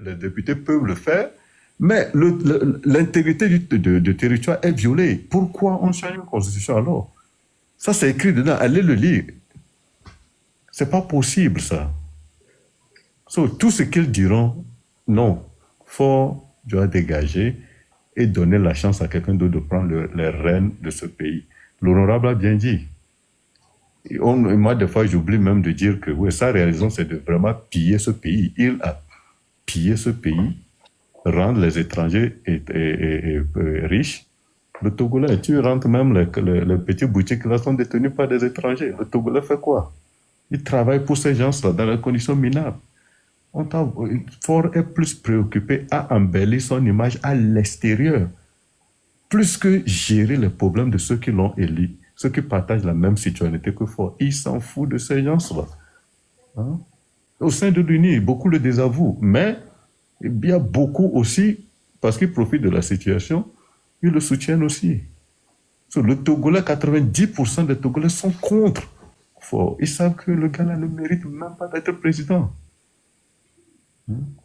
les députés peuvent le faire, mais l'intégrité du territoire est violée. Pourquoi on change une constitution alors? Ça, c'est écrit dedans. Allez le lire. C'est pas possible, ça. Tout ce qu'ils diront, non. Fort doit dégager et donner la chance à quelqu'un d'autre de prendre les rênes de ce pays. L'honorable a bien dit. Moi, des fois, j'oublie même de dire que oui, sa raison, c'est de vraiment piller ce pays. Il a pillé ce pays, rendre les étrangers riches. Le Togolais, tu rentres même, les petits boutiques là sont détenus par des étrangers. Le Togolais fait quoi? Il travaille pour ces gens-là dans des conditions minables. Fort est plus préoccupé à embellir son image à l'extérieur, plus que gérer les problèmes de ceux qui l'ont élu, ceux qui partagent la même citoyenneté que Fort. Il s'en fout de ces gens-là. Hein? Au sein de l'UNI, beaucoup le désavouent, mais il y a beaucoup aussi, parce qu'ils profitent de la situation, ils le soutiennent aussi. Le Togolais, 90% des Togolais sont contre Fort. Ils savent que le gars-là ne mérite même pas d'être président.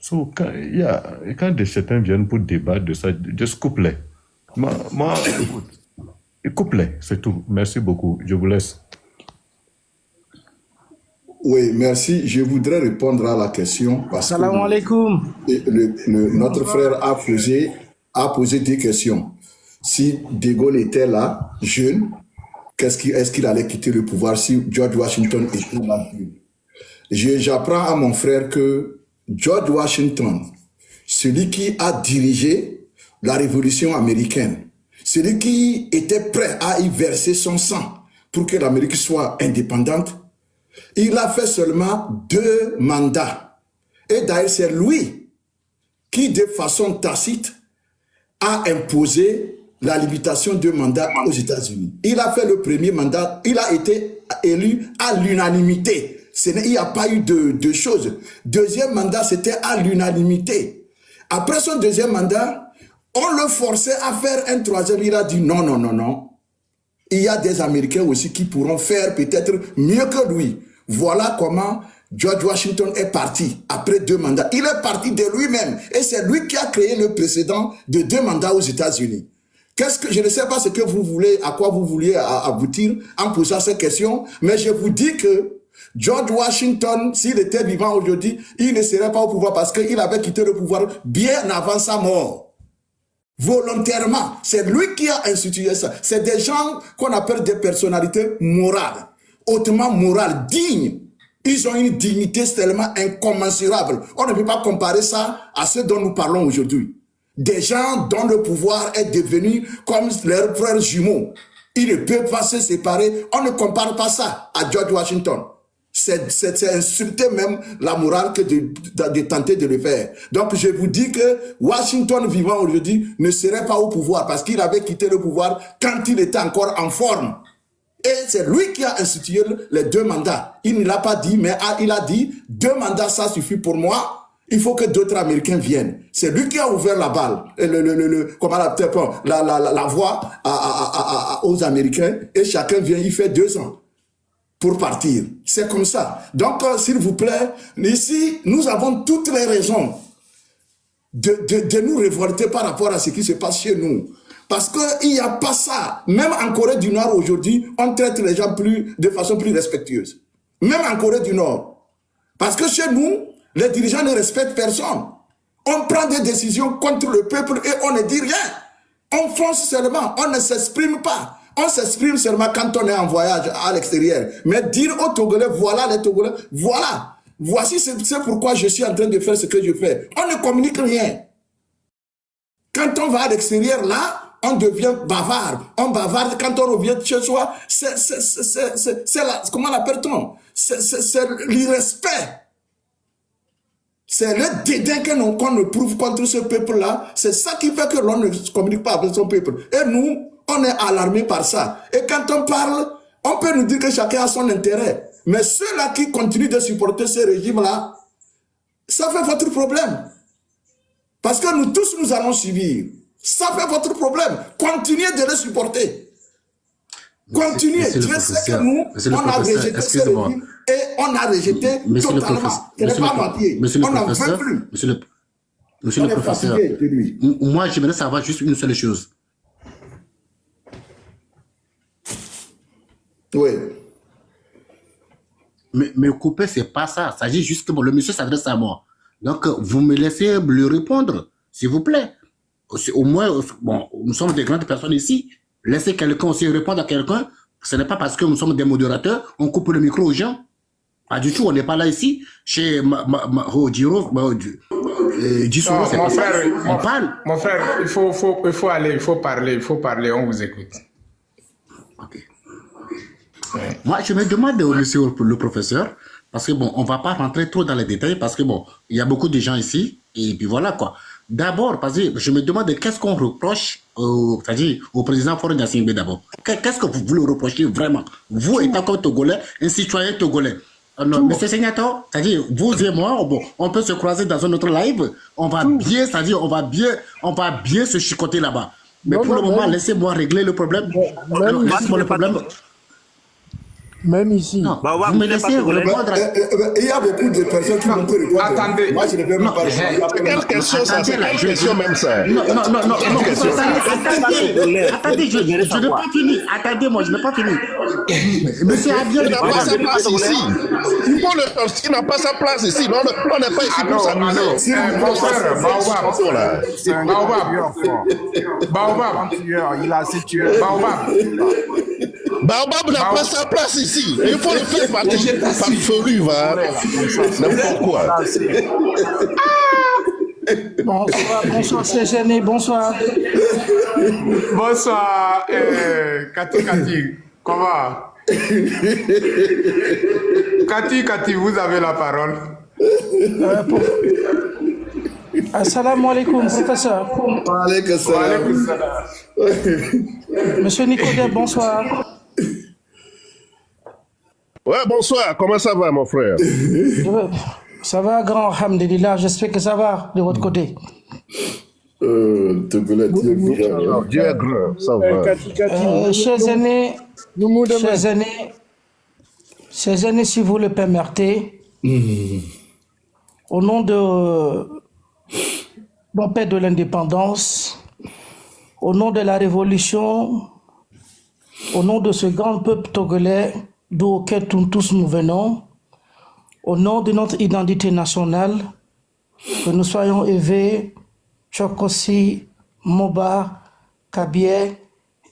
Quand certains viennent pour débattre de ça, juste coupe-les. Moi, écoute, coupe-les, c'est tout. Merci beaucoup. Je vous laisse. Oui, merci. Je voudrais répondre à la question parce Salam alaikum. Notre frère a posé des questions. Si De Gaulle était là, jeune, est-ce qu'il allait quitter le pouvoir si George Washington était là? J'apprends à mon frère que George Washington, celui qui a dirigé la révolution américaine, celui qui était prêt à y verser son sang pour que l'Amérique soit indépendante, il a fait seulement 2 mandats. Et d'ailleurs, c'est lui qui, de façon tacite, a imposé la limitation de mandats aux États-Unis. Il a fait le premier mandat, il a été élu à l'unanimité. Il n'y a pas eu de choses. Deuxième mandat, c'était à l'unanimité. Après son deuxième mandat, on le forçait à faire un troisième. Il a dit non, non, non, non. Il y a des Américains aussi qui pourront faire peut-être mieux que lui. Voilà comment George Washington est parti après 2 mandats. Il est parti de lui-même. Et c'est lui qui a créé le précédent de 2 mandats aux États-Unis. Je ne sais pas ce que vous voulez, à quoi vous vouliez aboutir en posant ces questions, mais je vous dis que George Washington, s'il était vivant aujourd'hui, il ne serait pas au pouvoir parce qu'il avait quitté le pouvoir bien avant sa mort. Volontairement. C'est lui qui a institué ça. C'est des gens qu'on appelle des personnalités morales, hautement morales, dignes. Ils ont une dignité tellement incommensurable. On ne peut pas comparer ça à ce dont nous parlons aujourd'hui. Des gens dont le pouvoir est devenu comme leurs frères jumeaux. Ils ne peuvent pas se séparer. On ne compare pas ça à George Washington. C'est insulter même la morale que de tenter de le faire. Donc je vous dis que Washington vivant aujourd'hui ne serait pas au pouvoir parce qu'il avait quitté le pouvoir quand il était encore en forme. Et c'est lui qui a institué les 2 mandats. Il ne l'a pas dit, mais il a dit 2 mandats, ça suffit pour moi. Il faut que d'autres Américains viennent. C'est lui qui a ouvert la balle, la voie aux Américains. Et chacun vient, il fait 2 ans pour partir. C'est comme ça. Donc, s'il vous plaît, ici, nous avons toutes les raisons de nous révolter par rapport à ce qui se passe chez nous. Parce qu'il n'y a pas ça. Même en Corée du Nord, aujourd'hui, on traite les gens de façon plus respectueuse. Même en Corée du Nord. Parce que chez nous, les dirigeants ne respectent personne. On prend des décisions contre le peuple et on ne dit rien. On fonce seulement, on ne s'exprime pas. On s'exprime seulement quand on est en voyage à l'extérieur. Mais dire aux Togolais, voilà les Togolais, voilà. Voici c'est pourquoi je suis en train de faire ce que je fais. On ne communique rien. Quand on va à l'extérieur, là, on devient bavard. On bavarde. Quand on revient chez soi, comment l'appelle-t-on? C'est l'irrespect. C'est le dédain qu'on ne prouve contre ce peuple-là. C'est ça qui fait que l'on ne communique pas avec son peuple. Et nous, on est alarmés par ça. Et quand on parle, on peut nous dire que chacun a son intérêt. Mais ceux-là qui continuent de supporter ce régime-là, ça fait votre problème. Parce que nous tous, nous allons subir. Ça fait votre problème. Continuez de le supporter. Continuez. Dieu sait que nous, on a rejeté ce régime et on a rejeté totalement. Ce n'est pas moitié. On n'en veut plus. Monsieur On le est professeur, fatigué de lui. moi, j'aimerais savoir juste une seule chose. Oui. Me couper, c'est pas ça. Il s'agit juste que bon, le monsieur s'adresse à moi. Donc, vous me laissez lui répondre, s'il vous plaît. Au moins, bon, nous sommes des grandes personnes ici. Laissez quelqu'un aussi répondre à quelqu'un. Ce n'est pas parce que nous sommes des modérateurs, on coupe le micro aux gens. Pas du tout, on n'est pas là ici. Chez Djiro, Djisoro, c'est pas ça. On parle. Mon frère, il faut aller, il faut parler, on vous écoute. Ok. Moi, je me demande au monsieur le professeur, parce que bon, on va pas rentrer trop dans les détails, parce que bon, il y a beaucoup de gens ici, et puis voilà quoi. D'abord, parce que je me demande qu'est-ce qu'on reproche c'est-à-dire au président Faure Gnassingbé d'abord. Qu'est-ce que vous voulez reprocher vraiment? Vous, étant comme Togolais, un citoyen togolais. Non, monsieur Segnator, c'est-à-dire vous et moi, bon, on peut se croiser dans un autre live, on va bien, c'est-à-dire on va bien se chicoter là-bas. Mais Non, pour le non, moment, même- laissez-moi régler le problème. même Laissez-moi le problème. Même ici. Non, Bah, ouais, vous me vous n'êtes pas laissez togolais. répondre. Il y a beaucoup de personnes qui vont te répondre. Attendez. Moi, je ne peux même pas répondre. Quelle question ça? C'est quelle question même ça? Non, question. attendez, je n'ai pas fini. Attendez, moi, je n'ai pas fini. Monsieur a bien Il n'a pas sa place ici. Il faut le sortir, il n'a pas sa place ici. Non, on n'est pas ici pour s'amuser. Mon frère, Baobab, Il a assez tué. Baobab n'a pas sa place ici. Il faut le faire partir par Felu, va. N'importe quoi. Bonsoir, c'est gêné, bonsoir. Bonsoir, Cathy, comment? Cathy, vous avez la parole. Assalamu alaikum, professeur. Waalaikum salam. Monsieur Nicodème, bonsoir. Ouais, bonsoir. Comment ça va, mon frère? Ça va, grand, alhamdulillah, j'espère que ça va de votre côté. Togolais, Dieu est grand. Dieu est grand, ça va. Chers aînés, si vous le permettez, au nom de mon père de l'indépendance, au nom de la révolution, au nom de ce grand peuple togolais d'auquel tous nous venons, au nom de notre identité nationale, que nous soyons Evé, Chokosi, Moba, Kabié,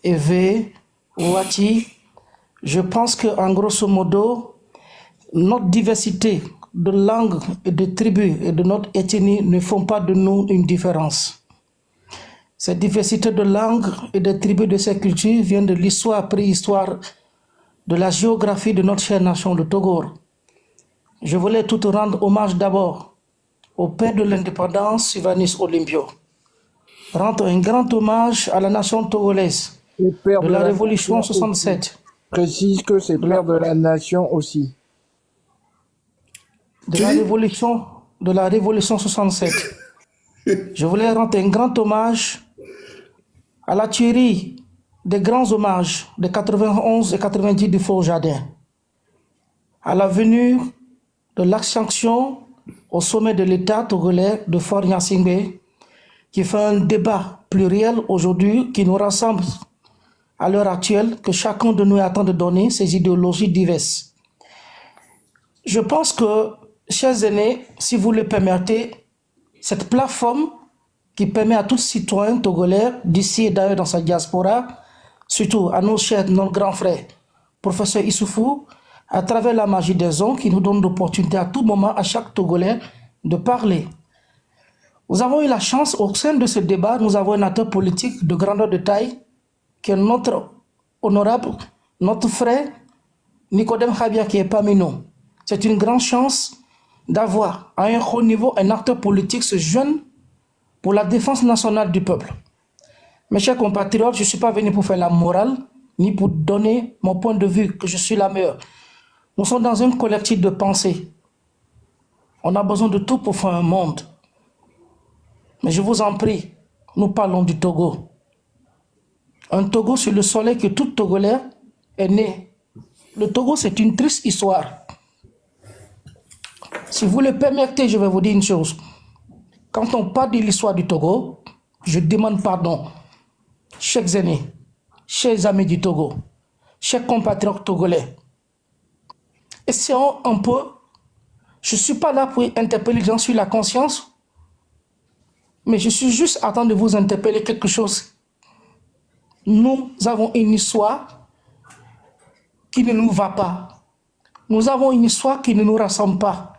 Evé, Ouati, je pense qu'en grosso modo, notre diversité de langues et de tribus et de notre ethnie ne font pas de nous une différence. Cette diversité de langues et de tribus de ces cultures vient de l'histoire préhistoire de la géographie de notre chère nation, le Togo. Je voulais tout rendre hommage d'abord au père de l'indépendance, Sylvanus Olympio. Rendre un grand hommage à la nation togolaise Et père de la nation Révolution aussi. 67. Précise que c'est père de la nation aussi. De la Révolution 67. Je voulais rendre un grand hommage à la tuerie des grands hommages de 91 et 90 du Fort Jardin, à la venue de l'ascension au sommet de l'État togolais de Faure Gnassingbé, qui fait un débat pluriel aujourd'hui qui nous rassemble à l'heure actuelle, que chacun de nous attend de donner ses idéologies diverses. Je pense que, chers aînés, si vous le permettez, cette plateforme qui permet à tout citoyen togolais d'ici et d'ailleurs dans sa diaspora, surtout à nos chers, nos grands frères, professeur Issoufou, à travers la magie des ondes qui nous donne l'opportunité à tout moment, à chaque Togolais, de parler. Nous avons eu la chance, au sein de ce débat, nous avons un acteur politique de grandeur de taille, qui est notre honorable, notre frère, Nicodème Khabia, qui est parmi nous. C'est une grande chance d'avoir à un haut niveau un acteur politique, ce jeune, pour la défense nationale du peuple. Mes chers compatriotes, je ne suis pas venu pour faire la morale, ni pour donner mon point de vue, que je suis la meilleure. Nous sommes dans un collectif de pensée. On a besoin de tout pour faire un monde. Mais je vous en prie, nous parlons du Togo. Un Togo sur le soleil que tout Togolais est né. Le Togo, c'est une triste histoire. Si vous le permettez, je vais vous dire une chose. quand on parle de l'histoire du Togo, je demande pardon, chers aînés, chers amis du Togo, chers compatriotes togolais. Essayons un peu, je ne suis pas là pour interpeller les gens sur la conscience, mais je suis juste en train de vous interpeller quelque chose. Nous avons une histoire qui ne nous va pas. Nous avons une histoire qui ne nous rassemble pas.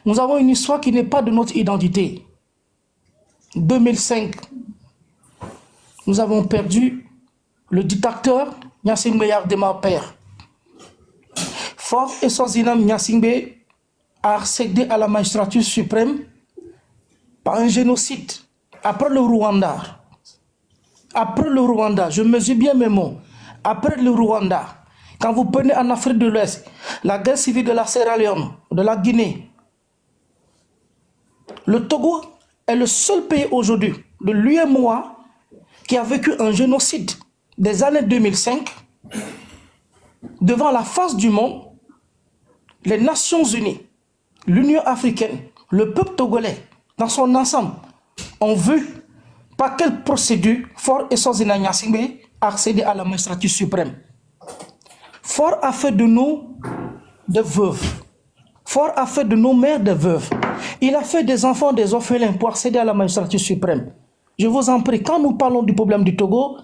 Nous avons une histoire qui n'est pas de notre identité. 2005, nous avons perdu le dictateur Gnassingbé Yardema Père. Faure et Swaziland Gnassingbé a accédé à la magistrature suprême par un génocide. Après le Rwanda, je mesure bien mes mots, après le Rwanda, quand vous prenez en Afrique de l'Ouest, la guerre civile de la Sierra Leone, de la Guinée, le Togo est le seul pays aujourd'hui de l'UEMOA qui a vécu un génocide des années 2005 devant la face du monde. Les Nations Unies, l'Union africaine, le peuple togolais dans son ensemble ont vu par quelle procédure Faure et Swaziland Gnassingbé a accédé à la magistrature suprême. Faure a fait de nous des veuves. Faure a fait de nos mères des veuves. Il a fait des enfants des orphelins pour accéder à la magistrature suprême. Je vous en prie, quand nous parlons du problème du Togo,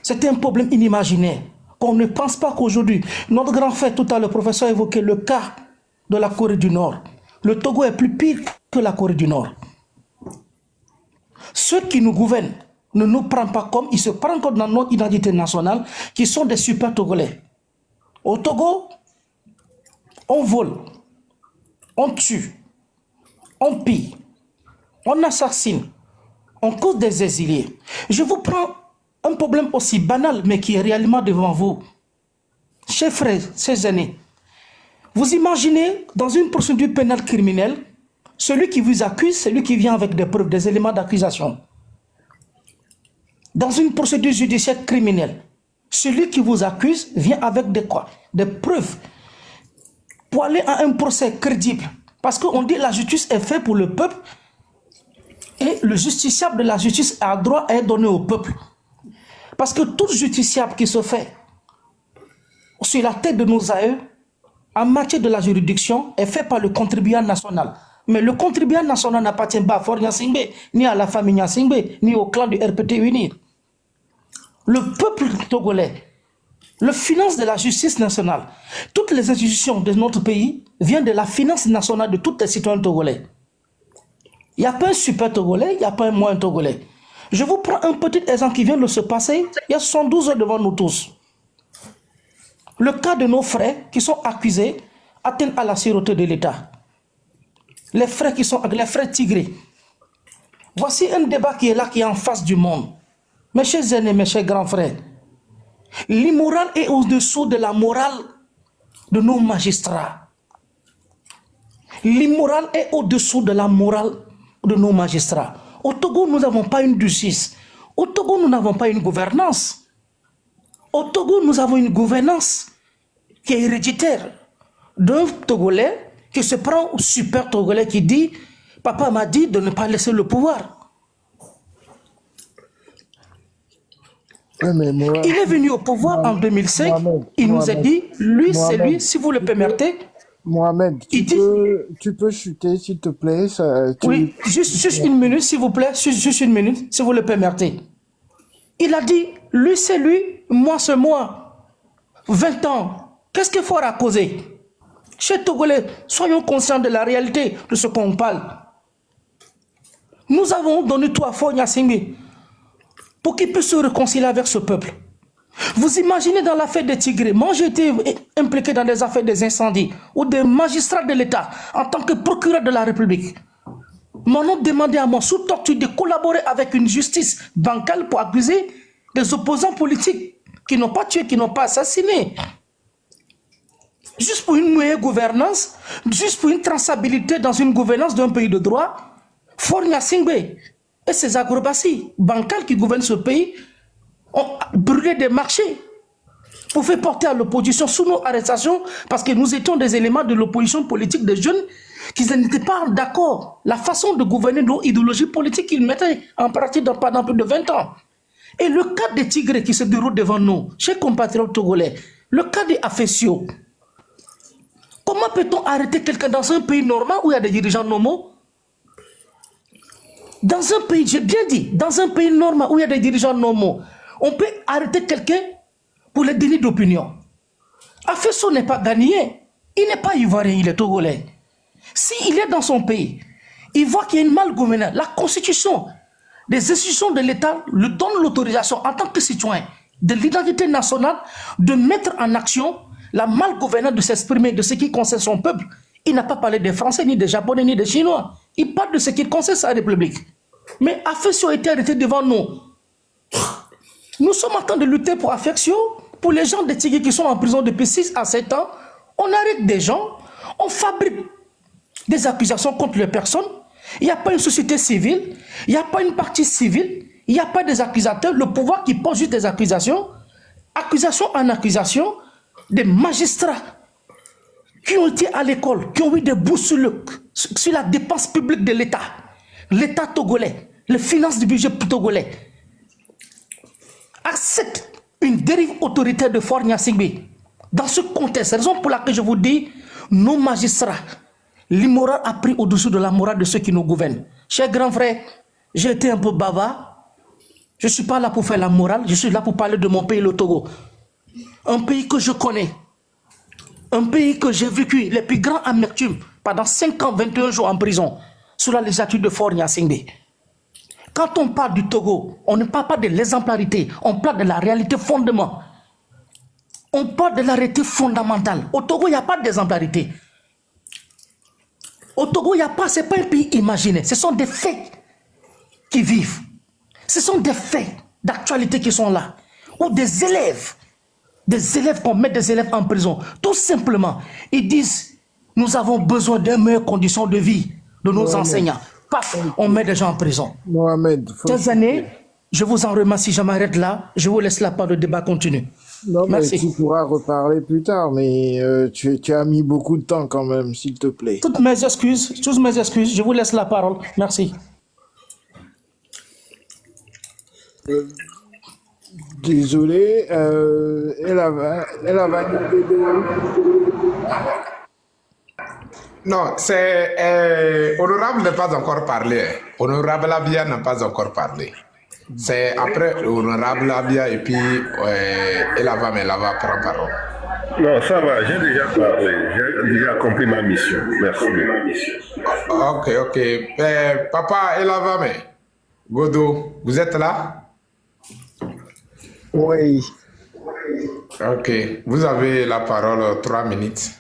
c'est un problème inimaginaire. Qu'on ne pense pas qu'aujourd'hui, notre grand frère, tout à l'heure, le professeur a évoqué le cas de la Corée du Nord. Le Togo est plus pire que la Corée du Nord. Ceux qui nous gouvernent ne nous prennent pas comme, ils se prennent comme dans notre identité nationale, qui sont des super Togolais. Au Togo, on vole, on tue, on pille, on assassine, on cause des exilés. Je vous prends un problème aussi banal, mais qui est réellement devant vous. Chers frères, chers aînés, vous imaginez dans une procédure pénale criminelle, celui qui vous accuse, c'est lui qui vient avec des preuves, des éléments d'accusation. Dans une procédure judiciaire criminelle, celui qui vous accuse vient avec des quoi? Des preuves pour aller à un procès crédible. Parce qu'on dit que la justice est faite pour le peuple et le justiciable de la justice a droit à être donné au peuple. Parce que tout justiciable qui se fait sur la tête de nos aïeux, en matière de la juridiction, est fait par le contribuable national. Mais le contribuable national n'appartient pas à Faure Gnassingbé, ni à la famille Gnassingbé, ni au clan du RPT uni. Le peuple togolais, le finance de la justice nationale, toutes les institutions de notre pays viennent de la finance nationale de tous les citoyens togolais. Il n'y a pas un super togolais, il n'y a pas un moins togolais. Je vous prends un petit exemple qui vient de se passer il y a 72 heures devant nous tous. Le cas de nos frères qui sont accusés atteints à la sûreté de l'État. Les frères qui sont les frères Tigré. Voici un débat qui est là, qui est en face du monde. Mes chers aînés, mes chers grands frères, l'immoral est au-dessous de la morale de nos magistrats. L'immoral est au-dessous de la morale de nos magistrats. Au Togo, nous n'avons pas une justice. Au Togo, nous n'avons pas une gouvernance. Au Togo, nous avons une gouvernance qui est héréditaire d'un Togolais qui se prend au super Togolais qui dit « Papa m'a dit de ne pas laisser le pouvoir ». Il est venu au pouvoir en 2005, il nous a dit « Lui, c'est lui, si vous le permettez ». Mohamed, tu peux chuter, s'il te plaît. Oui, juste une minute, s'il vous plaît, juste une minute, si vous le permettez. Il a dit, lui c'est lui, moi c'est moi. 20 ans, qu'est-ce qu'il faut à causer? Chez Togolais, soyons conscients de la réalité de ce qu'on parle. Nous avons donné tout à Faure Gnassingbé pour qu'il puisse se réconcilier avec ce peuple. Vous imaginez dans l'affaire des Tigré, moi j'ai été impliqué dans des affaires des incendies ou des magistrats de l'État en tant que procureur de la République. M'ont demandé à moi, sous torture, de collaborer avec une justice bancale pour accuser des opposants politiques qui n'ont pas tué, qui n'ont pas assassiné. Juste pour une meilleure gouvernance, juste pour une traçabilité dans une gouvernance d'un pays de droit, Faure Gnassingbé et ses acrobaties bancales qui gouvernent ce pays ont brûlé des marchés pour faire porter à l'opposition sous nos arrestations parce que nous étions des éléments de l'opposition politique, des jeunes qu'ils n'étaient pas d'accord. La façon de gouverner nos idéologies politiques qu'ils mettaient en pratique pendant plus de 20 ans. Et le cas des Tigrés qui se déroule devant nous, chers compatriotes togolais, le cas des Afesio, comment peut-on arrêter quelqu'un dans un pays normal où il y a des dirigeants normaux? Dans un pays, j'ai bien dit, dans un pays normal où il y a des dirigeants normaux, on peut arrêter quelqu'un pour les délits d'opinion. Afesio n'est pas ghanéen, il n'est pas ivoirien, il est togolais. S'il est dans son pays, il voit qu'il y a une malgouvernance. La constitution des institutions de l'État lui donne l'autorisation en tant que citoyen de l'identité nationale de mettre en action la malgouvernance, de s'exprimer de ce qui concerne son peuple. Il n'a pas parlé des Français, ni des Japonais, ni des Chinois. Il parle de ce qui concerne sa République. Mais Afesio a été arrêté devant nous. Nous sommes en train de lutter pour Afesio, pour les gens des Tigres qui sont en prison depuis 6 à 7 ans. On arrête des gens, on fabrique des accusations contre les personnes. Il n'y a pas une société civile, il n'y a pas une partie civile, il n'y a pas des accusateurs. Le pouvoir qui pose juste des accusations, accusation en accusation, des magistrats qui ont été à l'école, qui ont eu des bourses sur la dépense publique de l'État, l'État togolais, les finances du budget togolais, acceptent une dérive autoritaire de Faure Gnassingbé. Dans ce contexte, raison pour laquelle je vous dis, nos magistrats, l'immoral a pris au-dessus de la morale de ceux qui nous gouvernent. Chers grands frères, j'ai été un peu bavard. Je ne suis pas là pour faire la morale, je suis là pour parler de mon pays, le Togo. Un pays que je connais. Un pays que j'ai vécu les plus grands amertumes pendant 5 ans, 21 jours en prison, sous la législature de Faure Gnassingbé. Quand on parle du Togo, on ne parle pas de l'exemplarité, on parle de la réalité fondement. On parle de la réalité fondamentale. Au Togo, il n'y a pas d'exemplarité. Au Togo, il n'y a pas, ce n'est pas un pays imaginé. Ce sont des faits qui vivent. Ce sont des faits d'actualité qui sont là. Ou des élèves qu'on met des élèves en prison. Tout simplement, ils disent, nous avons besoin de meilleures conditions de vie de nos enseignants. Paf, on met des gens en prison. Mohamed, Ces années, je vous en remercie, je m'arrête là. Je vous laisse la part de débat continu. non, mais Merci. tu pourras reparler plus tard, mais tu as mis beaucoup de temps quand même, s'il te plaît. Toutes mes excuses, je vous laisse la parole. Merci. Désolé, elle a Non, c'est Honorable n'a pas encore parlé. Honorable Abia n'a pas encore parlé. C'est après Honorable Abia et puis elle va prendre parole. Non, ça va, j'ai déjà parlé, j'ai déjà accompli ma mission. Merci. Ok. Papa Elavame, Godo, vous êtes là? Oui, Ok, vous avez la parole, 3 minutes.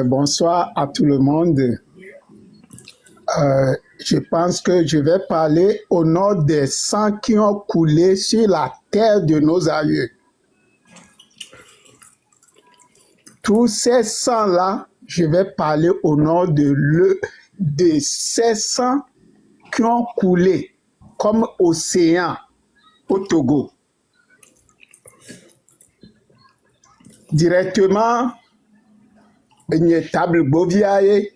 bonsoir à tout le monde. Je pense que je vais parler au nom des sangs qui ont coulé sur la terre de nos aïeux. Tous ces sangs-là, je vais parler au nom de ces sangs qui ont coulé comme océan au Togo. Directement, une table boviaye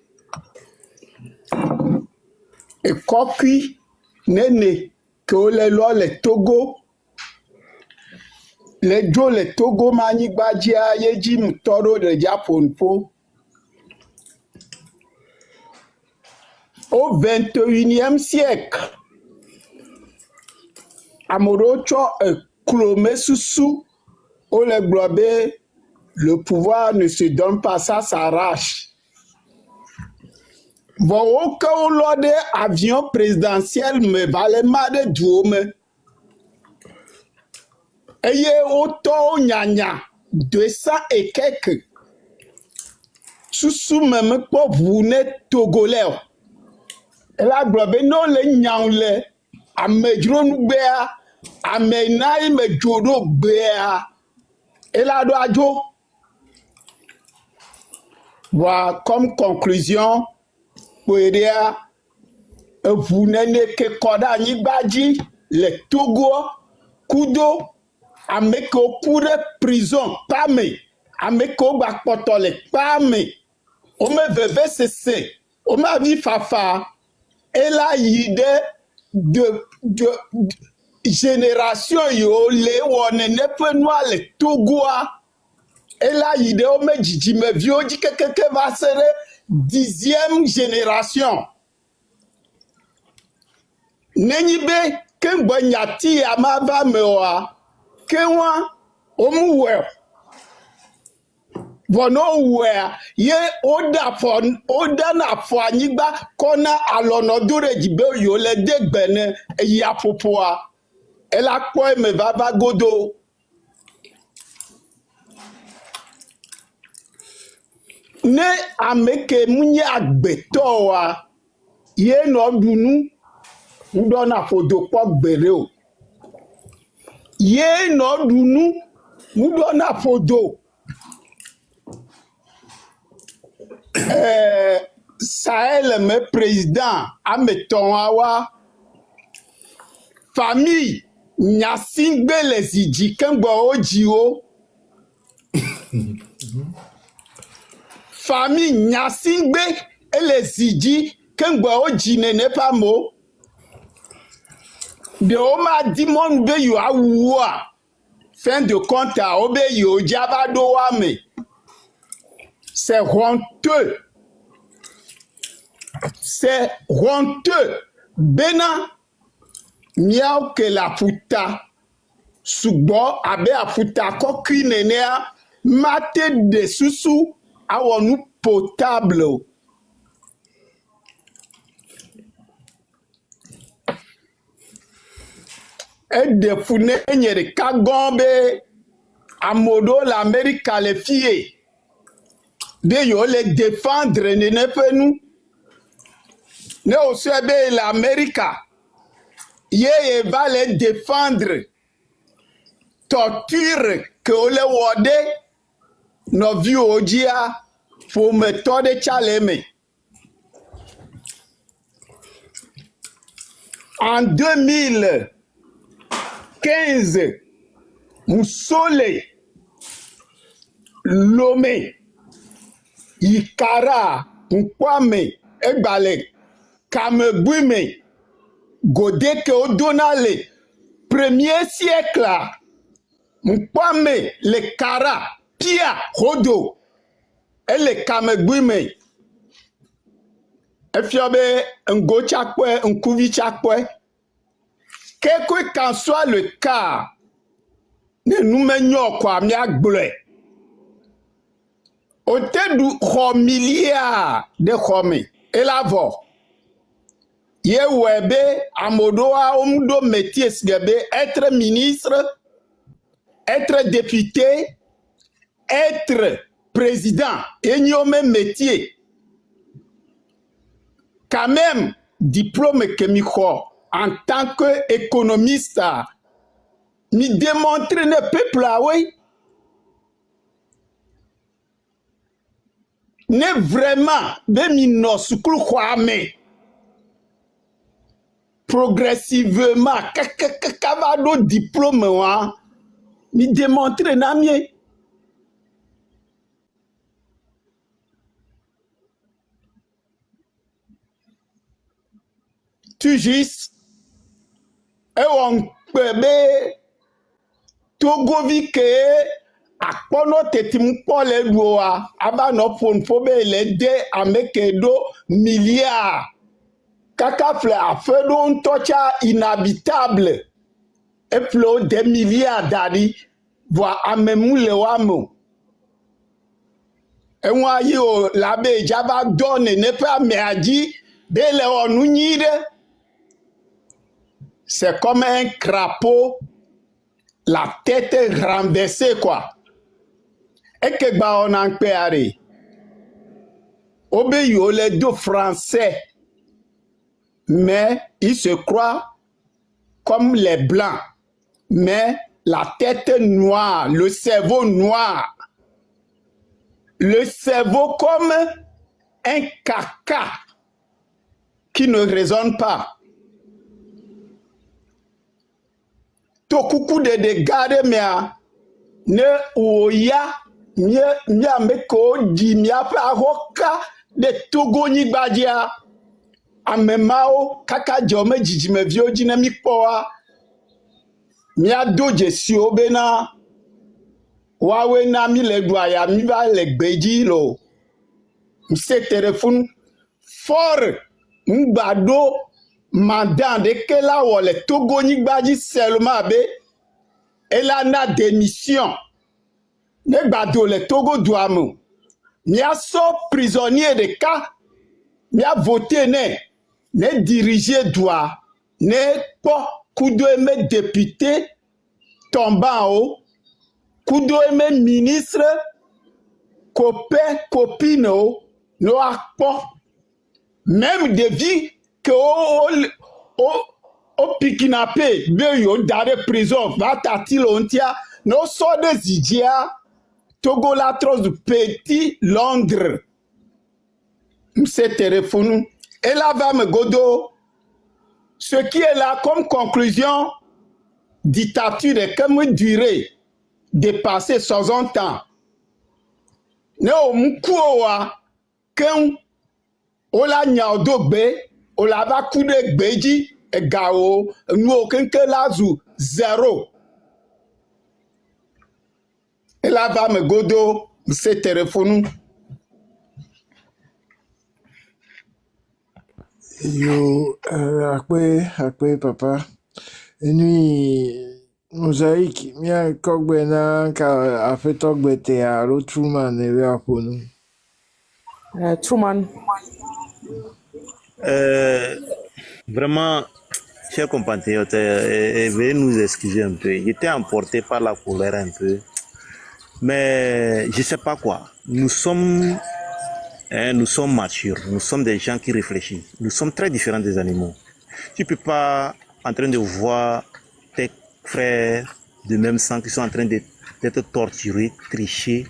et coqui nene que les Togo les Togo manigbadia jim toro de Japonpo au 21e siècle Amorocho Clomé Soussou au le globé. Le pouvoir ne se donne pas, ça s'arrache. Bon, au cas où l'ordre avion présidentiel me valait mal de Djoume. Ayez autant nyanya, 200 et quelques. Sous même pas vous n'êtes Togolais. Et là, globé, non, les nyangle, à me drone béa, à me naï me jodo béa. Et là, doit voilà, comme conclusion, pour aider vous n'êtes que Koda Nibadji, les Togo, Kudo, Ameko pour prison, pas mais, Ameko Bakpoto, les pas mais, On me veut cesser. On m'a vu Fafa. Et là, il y a de génération, yo, les on ne peut noir les Togois. Et là, il y a on me dit, me vieux, dit que quelqu'un va ser 10e génération. Nenyibe, ken banyati amava mewa, kenwa, omuwe. Vono uwe, ye oda na fanyigba, kona alono dure jibe yo le degbene, ya popoa. Ela kwe me vava godo. Ne ameke munye agbetowa, ye no dunu, udo na fodo kwa gbere. Ye no dunu, udo na fodo. Sahel me président ameton awa famille nyasingbe les idji kengbo ojiwo famille nyasingbe les idji kengbo oji ne pas mo de oma dimon be yo awua fin de compte a obe yo jabado wame. C'est honteux. C'est honteux. Bena, miao que la futa. Subo, abe a futa, koki nenea, mate de susu, awonu potable. Et de fune nyere kagombe, amodo l'Amérique qualifiée. De yo les défendre ne peut nous ne aussi l'Amérique ye va les défendre torture que le wode no vieux odia pour méthode chaleme en 2015 Moussole Lomé Ikara, Nkwame, Egbale, Kamebuime, Godeke Odonale, premier siècle, Nkwame, le Kara, Pia, Hodo, et le Kamebuime. Efiobe, Ngo Chakwe, Nkuvi Chakwe. Quel qu'en soit le cas, ne nous menions quoi, miagble. Au tête du milliard de hommes, et la voix. Ye webe, amodoa, omudo métier, être ministre, être député, être président, et n'y a même métier. Quand même, diplôme que mi en tant qu'économiste, mi démontre le peuple, oui. Ne vraiment de mino sukulu kwame progressivement kakavado diplôme wa mi démontrer na mie tu juste e on bebe togovi ke akpono tetim pole doa aba no phone fobe le de amekedo milliards kaka fle afedo ntocha inhabitable e flo des milliards dadi voa amemu le wamo enwa yi o labe jaba donne ne pas meaji de le onunire c'est comme un crapaud la tête renversée quoi. Et que bah on en péare. Obéio les deux français. Mais ils se croient comme les blancs. Mais la tête noire, le cerveau noir. Le cerveau comme un caca qui ne raisonne pas. To coucou de garder mea ne oya mia me ko di mia pa roka de Togo ni gbadia amemao kaka jome jijime vio jina mi poa mia doje si obena wawe na mi le doya mi ba le gbeji lo mse téléphone fort ngbado mandat de kela wole Togo ni gbaji seulement be ela na démission ne gbado le Togo douamu mia so prisonnier de cas mia voté ne diriger doit ne pas kudo eme député tombant haut kudo eme ministre copain copine no akpo même de vie que o pikinape be yo dare prison va tatil ontia no so de zidia Togo la trosse du petit Londres ce téléphone et là va me godo ce qui est là comme conclusion dictature de comme durée dépasser 60 ans ne o mkuowa ken o la nyaudo gbe o la va kude gbeji egao nu o kenke lazu zéro et là va me godo ce téléphone Yo, après papa. Et nuit, mosaïque, mia kogbena ka a fait togbete à l'autre Truman et là pour nous. Truman. Vraiment, chers compatriotes, veuillez nous excuser un peu. J'étais emporté par la colère un peu. Mais je sais pas quoi. Nous sommes matures. Nous sommes des gens qui réfléchissent. Nous sommes très différents des animaux. Tu peux pas en train de voir tes frères de même sang qui sont en train d'être torturés, trichés,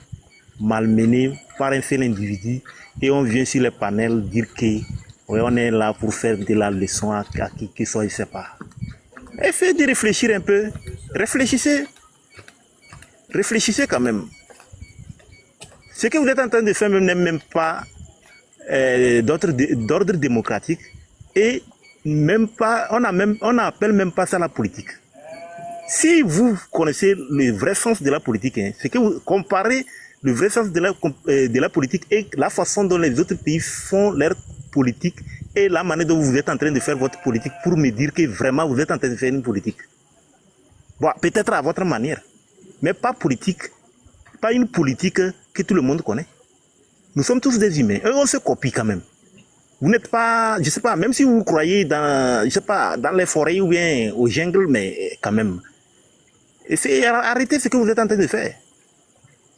malmenés par un seul individu et on vient sur les panels dire que ouais, on est là pour faire de la leçon à qui que soit, je sais pas. Essayez de réfléchir un peu. Réfléchissez. Réfléchissez quand même. Ce que vous êtes en train de faire n'est même pas d'ordre démocratique et même pas, on n'appelle même pas ça la politique. Si vous connaissez le vrai sens de la politique, hein, c'est que vous comparez le vrai sens de la politique et la façon dont les autres pays font leur politique et la manière dont vous êtes en train de faire votre politique pour me dire que vraiment vous êtes en train de faire une politique. Bon, peut-être à votre manière, mais pas politique, pas une politique que tout le monde connaît. Nous sommes tous des humains. Et on se copie quand même. Vous n'êtes pas, je sais pas, même si vous croyez dans, je sais pas, dans les forêts ou bien au jungle, mais quand même. Arrêtez ce que vous êtes en train de faire.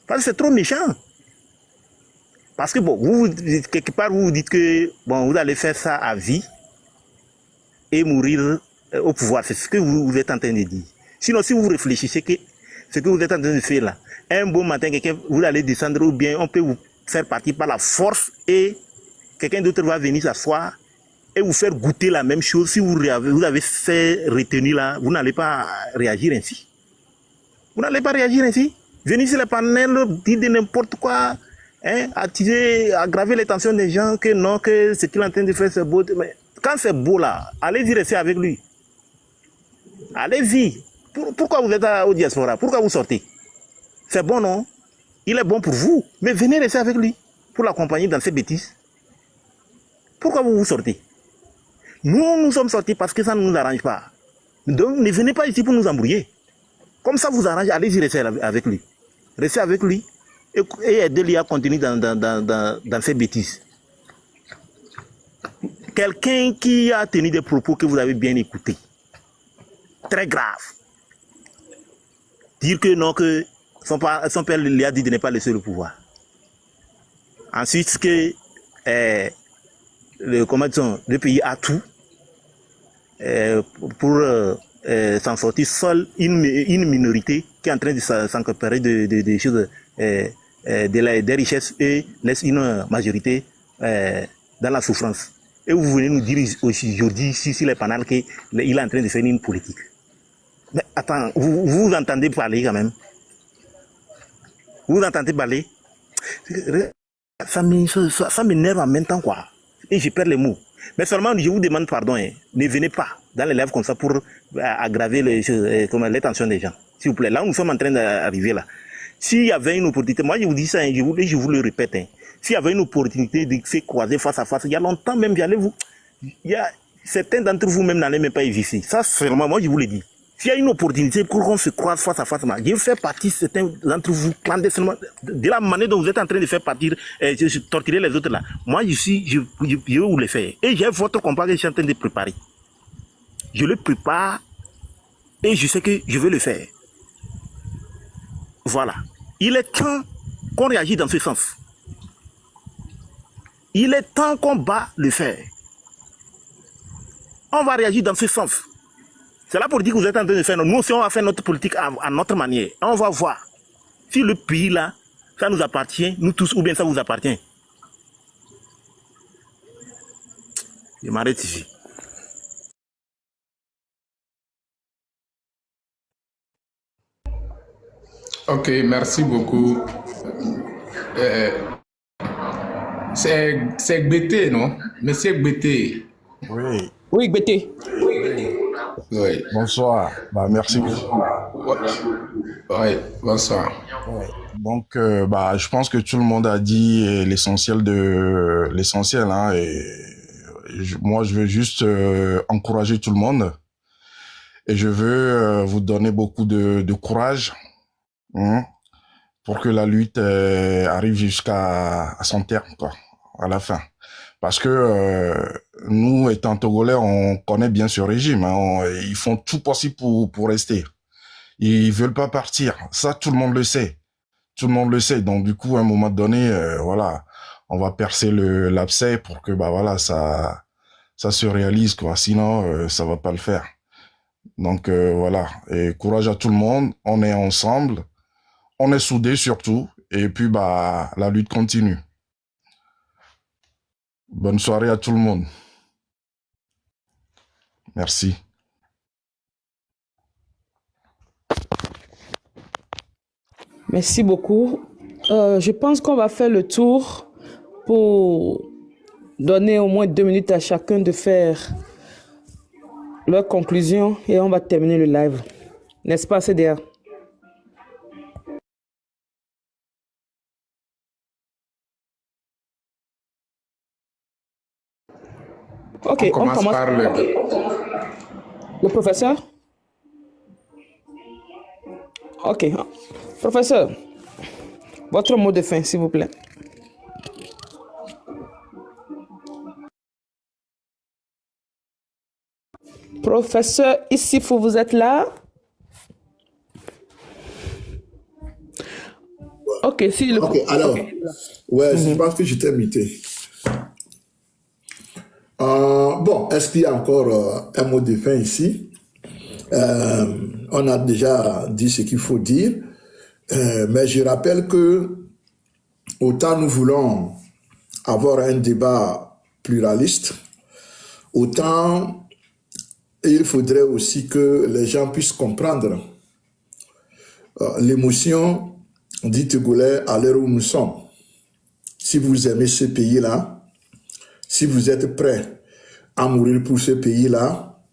Parce que c'est trop méchant. Parce que bon, vous, quelque part, vous vous dites que, bon, vous allez faire ça à vie et mourir au pouvoir. C'est ce que vous êtes en train de dire. Sinon, si vous réfléchissez que ce que vous êtes en train de faire là, un beau matin, vous allez descendre ou bien on peut vous faire partir par la force et quelqu'un d'autre va venir s'asseoir et vous faire goûter la même chose. Si vous avez fait retenir là, vous n'allez pas réagir ainsi. Vous n'allez pas réagir ainsi. Venir sur les panels, dire de n'importe quoi, hein, aggraver les tensions des gens, que non, que ce qu'il est en train de faire c'est beau. Mais quand c'est beau là, allez-y rester avec lui. Allez-y. Pourquoi vous êtes au diaspora? Pourquoi vous sortez? C'est bon, non? Il est bon pour vous, mais venez rester avec lui pour l'accompagner dans ses bêtises. Pourquoi vous vous sortez? Nous sommes sortis parce que ça ne nous arrange pas. Donc ne venez pas ici pour nous embrouiller. Comme ça vous arrange, allez-y rester avec lui. Restez avec lui et aidez-lui à continuer dans ses bêtises. Quelqu'un qui a tenu des propos que vous avez bien écoutés. Très grave. Dire que non, que son père lui a dit de ne pas laisser le pouvoir. Ensuite, que le pays a tout pour s'en sortir seul, une minorité qui est en train de s'accaparer des choses, des richesses et laisse une majorité dans la souffrance. Et vous venez nous dire aujourd'hui, si les panels, qu'il est en train de faire une politique. Mais attends, vous entendez parler quand même. Vous entendez parler? Ça m'énerve en même temps, quoi. Et je perds les mots. Mais seulement, je vous demande pardon, hein. Ne venez pas dans les lives comme ça pour aggraver les tensions des gens. S'il vous plaît. Là, nous sommes en train d'arriver là. S'il y avait une opportunité, moi je vous dis ça, hein, je vous le répète, hein. S'il y avait une opportunité de se croiser face à face, il y a longtemps même, certains d'entre vous même n'allaient même pas exister. Ça, seulement, moi je vous le dis. S'il y a une opportunité pour qu'on se croise face à face, je fais partie, certains d'entre vous, clandestinement, de la manière dont vous êtes en train de faire partir, torturer les autres là. Moi, je vais vous le faire. Et j'ai votre combat que je suis en train de préparer. Je le prépare et je sais que je vais le faire. Voilà. Il est temps qu'on réagisse dans ce sens. Il est temps qu'on bat le fer. On va réagir dans ce sens. C'est la politique que vous êtes en train de faire. Nous aussi, on va faire notre politique à notre manière. On va voir si le pays là, ça nous appartient, nous tous, ou bien ça vous appartient. Je m'arrête ici. Ok, merci beaucoup. C'est Gbete, non? Monsieur Gbete. Oui, Oui, Bété. Oui. bonsoir. Bah, merci. Oui, bonsoir. Ouais. Donc, je pense que tout le monde a dit l'essentiel de l'essentiel, hein, moi, je veux juste encourager tout le monde et je veux vous donner beaucoup de courage, hein, pour que la lutte arrive jusqu'à son terme, quoi, à la fin. Parce que nous, étant Togolais, on connaît bien ce régime, hein, ils font tout possible pour rester. Ils veulent pas partir. Ça, tout le monde le sait. Tout le monde le sait. Donc, du coup, à un moment donné, voilà, on va percer l'abcès pour que, voilà, ça se réalise, quoi. Sinon, ça va pas le faire. Donc, voilà. Et courage à tout le monde. On est ensemble. On est soudés surtout. Et puis, la lutte continue. Bonne soirée à tout le monde. Merci. Merci beaucoup. Je pense qu'on va faire le tour pour donner au moins 2 minutes à chacun de faire leur conclusion et on va terminer le live. N'est-ce pas, CDA? Ok, On commence par le professeur. Ok. Professeur, votre mot de fin, s'il vous plaît. Professeur Issifou, vous êtes là? Ok, si le... Ok, alors, ouais, je pense que j'étais muté. Bon, est-ce qu'il y a encore un mot de fin ici? On a déjà dit ce qu'il faut dire, mais je rappelle que autant nous voulons avoir un débat pluraliste, autant il faudrait aussi que les gens puissent comprendre l'émotion du Togolais à l'heure où nous sommes. Si vous aimez ce pays-là, si vous êtes prêt à mourir pour ce pays-là,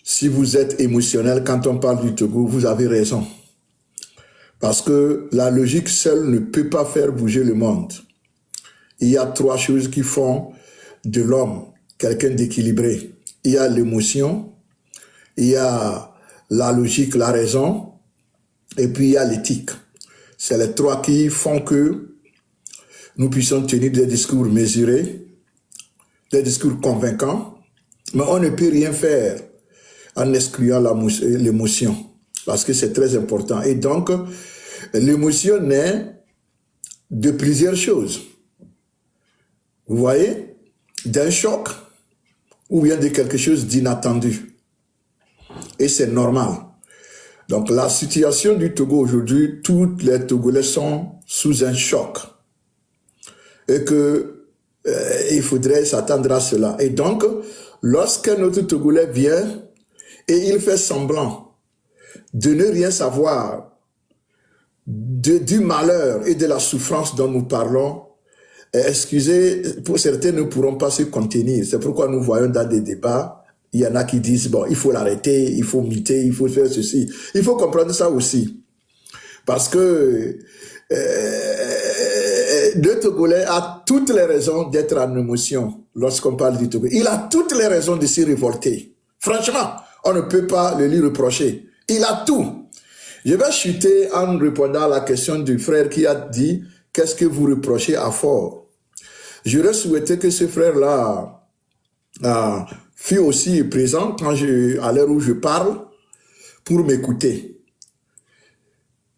si vous êtes émotionnel quand on parle du Togo, vous avez raison. Parce que la logique seule ne peut pas faire bouger le monde. Il y a 3 choses qui font de l'homme quelqu'un d'équilibré. Il y a l'émotion, il y a la logique, la raison, et puis il y a l'éthique. C'est les 3 qui font que nous puissions tenir des discours mesurés, des discours convaincants, mais on ne peut rien faire en excluant l'émotion, parce que c'est très important. Et donc, l'émotion naît de plusieurs choses. Vous voyez, d'un choc ou bien de quelque chose d'inattendu. Et c'est normal. Donc, la situation du Togo aujourd'hui, tous les Togolais sont sous un choc. Et que il faudrait s'attendre à cela. Et donc, lorsque notre Togolais vient et il fait semblant de ne rien savoir du malheur et de la souffrance dont nous parlons, excusez, pour certains ne pourront pas se contenir. C'est pourquoi nous voyons dans des débats, il y en a qui disent, bon, il faut l'arrêter, il faut muter, il faut faire ceci. Il faut comprendre ça aussi. Parce que le Togolais a toutes les raisons d'être en émotion lorsqu'on parle du Togo. Il a toutes les raisons de se révolter. Franchement, on ne peut pas le lui reprocher. Il a tout. Je vais chuter en répondant à la question du frère qui a dit « Qu'est-ce que vous reprochez à Faure ?» J'aurais souhaité que ce frère-là fût aussi présent à l'heure où je parle pour m'écouter.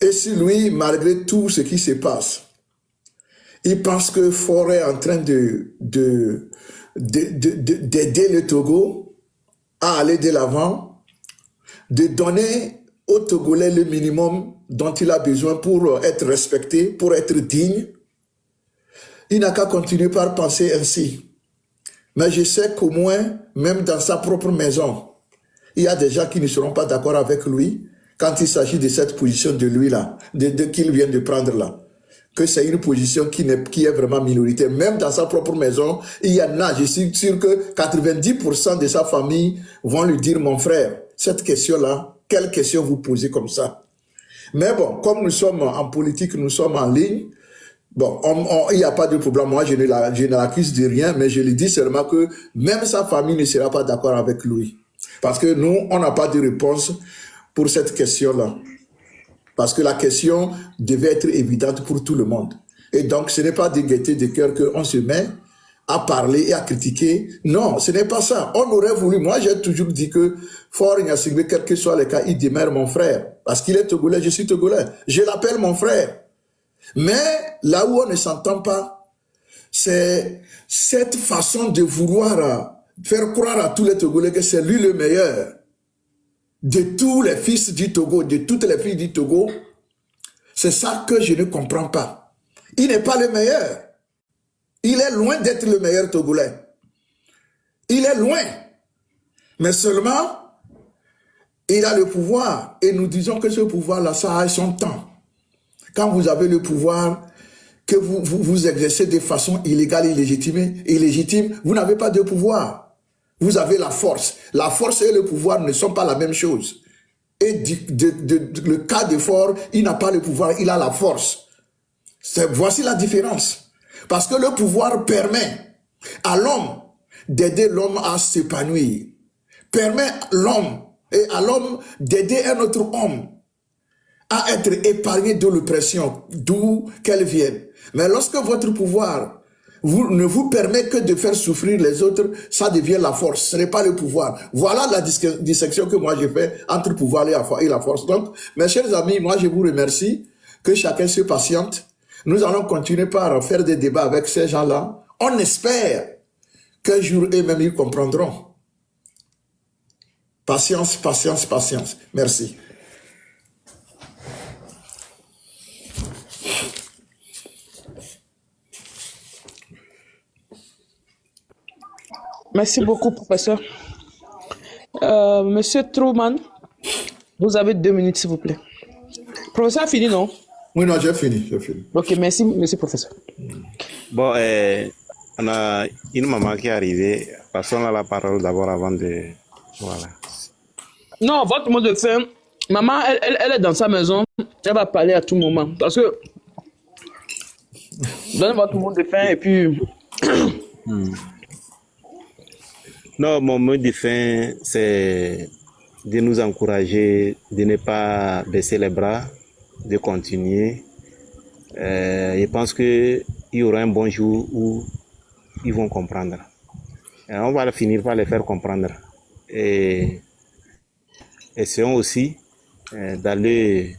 Et si lui, malgré tout ce qui se passe, il pense que Faure est en train d'aider le Togo à aller de l'avant, de donner au Togolais le minimum dont il a besoin pour être respecté, pour être digne, il n'a qu'à continuer par penser ainsi. Mais je sais qu'au moins, même dans sa propre maison, il y a des gens qui ne seront pas d'accord avec lui quand il s'agit de cette position de lui là, qu'il vient de prendre là. Que c'est une position qui est vraiment minoritaire. Même dans sa propre maison, il y en a, je suis sûr que 90% de sa famille vont lui dire, mon frère, cette question-là, quelle question vous posez comme ça? Mais bon, comme nous sommes en politique, nous sommes en ligne, bon, il n'y a pas de problème. Moi, je ne l'accuse de rien, mais je lui dis seulement que même sa famille ne sera pas d'accord avec lui. Parce que nous, on n'a pas de réponse pour cette question-là. Parce que la question devait être évidente pour tout le monde. Et donc, ce n'est pas de gaieté de cœur qu'on se met à parler et à critiquer. Non, ce n'est pas ça. On aurait voulu, moi j'ai toujours dit que Faure Gnassingbé, quel que soit le cas, il demeure mon frère. Parce qu'il est Togolais, je suis Togolais. Je l'appelle mon frère. Mais là où on ne s'entend pas, c'est cette façon de vouloir faire croire à tous les Togolais que c'est lui le meilleur. De tous les fils du Togo, de toutes les filles du Togo, c'est ça que je ne comprends pas. Il n'est pas le meilleur. Il est loin d'être le meilleur Togolais. Il est loin. Mais seulement, il a le pouvoir. Et nous disons que ce pouvoir-là, ça a son temps. Quand vous avez le pouvoir, que vous exercez de façon illégale, illégitime, vous n'avez pas de pouvoir. Vous avez la force. La force et le pouvoir ne sont pas la même chose. Et le cas de Faure, il n'a pas le pouvoir, il a la force. Voici la différence. Parce que le pouvoir permet à l'homme d'aider l'homme à s'épanouir. Permet l'homme et à l'homme d'aider un autre homme à être épargné de l'oppression, d'où qu'elle vienne. Mais lorsque votre pouvoir ne vous permet que de faire souffrir les autres, ça devient la force, ce n'est pas le pouvoir. Voilà la distinction que moi j'ai fait entre pouvoir et la force. Donc, mes chers amis, moi je vous remercie, que chacun se patiente. Nous allons continuer par faire des débats avec ces gens-là. On espère qu'un jour eux-mêmes ils comprendront. Patience, patience, patience. Merci. Merci beaucoup, professeur. Monsieur Truman, vous avez 2 minutes, s'il vous plaît. Professeur a fini, non? Oui, non, j'ai fini. Ok, merci, monsieur le professeur. Bon, on a une maman qui est arrivée. Passons à la parole d'abord avant de... Voilà. Non, votre mot de fin, maman, elle est dans sa maison, elle va parler à tout moment. Parce que, donnez votre mot de fin et puis... Non, mon mot de fin, c'est de nous encourager, de ne pas baisser les bras, de continuer. Je pense qu'il y aura un bon jour où ils vont comprendre. Et on va finir par les faire comprendre. Et essayons aussi d'aller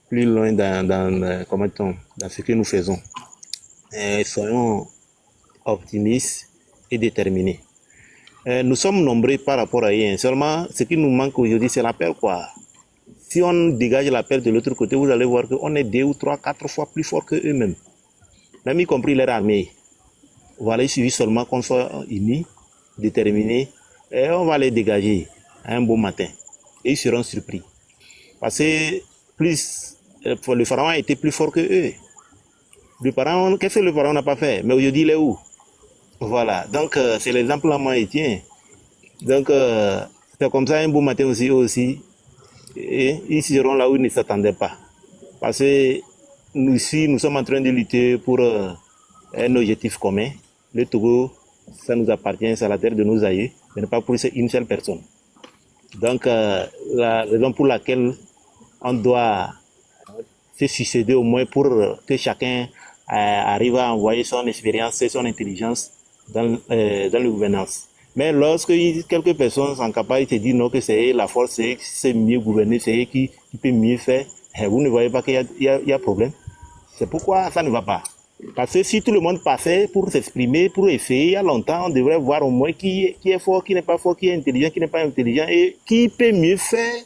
plus loin dans ce que nous faisons. Et soyons optimistes et déterminés. Nous sommes nombreux par rapport à rien. Seulement, ce qui nous manque aujourd'hui, c'est la peur, quoi. Si on dégage la peur de l'autre côté, vous allez voir qu'on est 2 ou 3, 4 fois plus fort que eux-mêmes. Même y compris leur armée. Voilà, il suffit seulement qu'on soit unis, déterminés, et on va les dégager un beau matin. Et ils seront surpris. Parce que plus le pharaon a été plus fort que eux. Le pharaon, qu'est-ce que le pharaon n'a pas fait? Mais aujourd'hui, il est où? Voilà, donc c'est l'exemple là, moi, il tient. Donc, c'est comme ça un beau matin aussi, eux aussi, et ils seront là où ils ne s'attendaient pas. Parce que nous, ici, nous sommes en train de lutter pour un objectif commun. Le Togo, ça nous appartient, c'est la terre de nos aïeux, mais pas pour une seule personne. Donc, la raison pour laquelle on doit se succéder au moins pour que chacun arrive à envoyer son expérience et son intelligence dans la gouvernance. Mais lorsque quelques personnes sont capables de se dire non, que c'est la force, c'est mieux gouverner, c'est qui peut mieux faire, vous ne voyez pas qu'il y a problème. C'est pourquoi ça ne va pas. Parce que si tout le monde passait pour s'exprimer, pour essayer, il y a longtemps, on devrait voir au moins qui est fort, qui n'est pas fort, qui est intelligent, qui n'est pas intelligent, et qui peut mieux faire.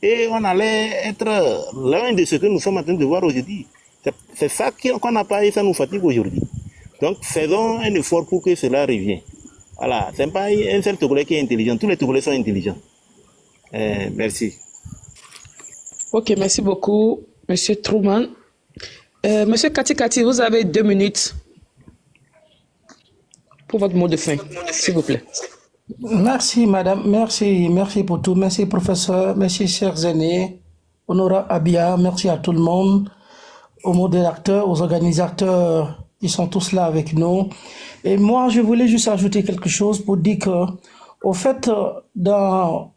Et on allait être l'un de ce que nous sommes en train de voir aujourd'hui. C'est ça qu'on n'a pas et ça nous fatigue aujourd'hui. Donc faisons un effort pour que cela revienne. Voilà, c'est pas un seul Togolais qui est intelligent, tous les Togolais sont intelligents. Merci. Ok, merci beaucoup, Monsieur Truman. Monsieur Kati, vous avez 2 minutes pour votre mot de fin, s'il vous plaît. Merci, madame. Merci pour tout. Merci, professeur. Merci, chers aînés. Honorable Abia, merci à tout le monde, aux modérateurs, aux organisateurs, ils sont tous là avec nous. Et moi, je voulais juste ajouter quelque chose pour dire que, au fait, dans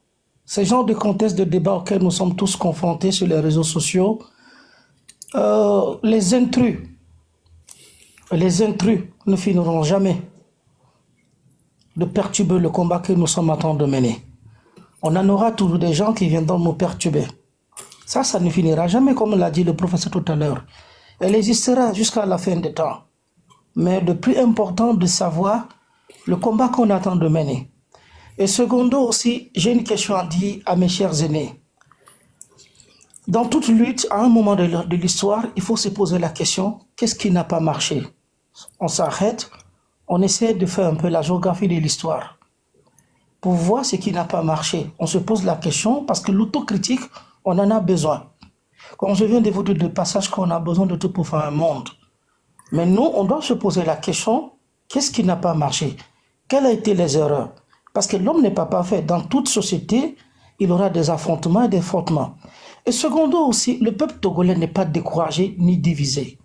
ce genre de contexte de débat auquel nous sommes tous confrontés sur les réseaux sociaux, les intrus ne finiront jamais de perturber le combat que nous sommes en train de mener. On en aura toujours des gens qui viendront nous perturber. Ça ne finira jamais, comme l'a dit le professeur tout à l'heure. Elle existera jusqu'à la fin des temps. Mais le plus important de savoir le combat qu'on est en train de mener. Et secondo aussi, j'ai une question à dire à mes chers aînés. Dans toute lutte, à un moment de l'histoire, il faut se poser la question, qu'est-ce qui n'a pas marché? On s'arrête, on essaie de faire un peu la géographie de l'histoire pour voir ce qui n'a pas marché. On se pose la question parce que l'autocritique, on en a besoin. Comme je viens de vous dire de passage qu'on a besoin de tout pour faire un monde. Mais nous, on doit se poser la question, qu'est-ce qui n'a pas marché? Quelles ont été les erreurs? Parce que l'homme n'est pas parfait. Dans toute société, il aura des affrontements et des frottements. Et secondo aussi, le peuple togolais n'est pas découragé ni divisé.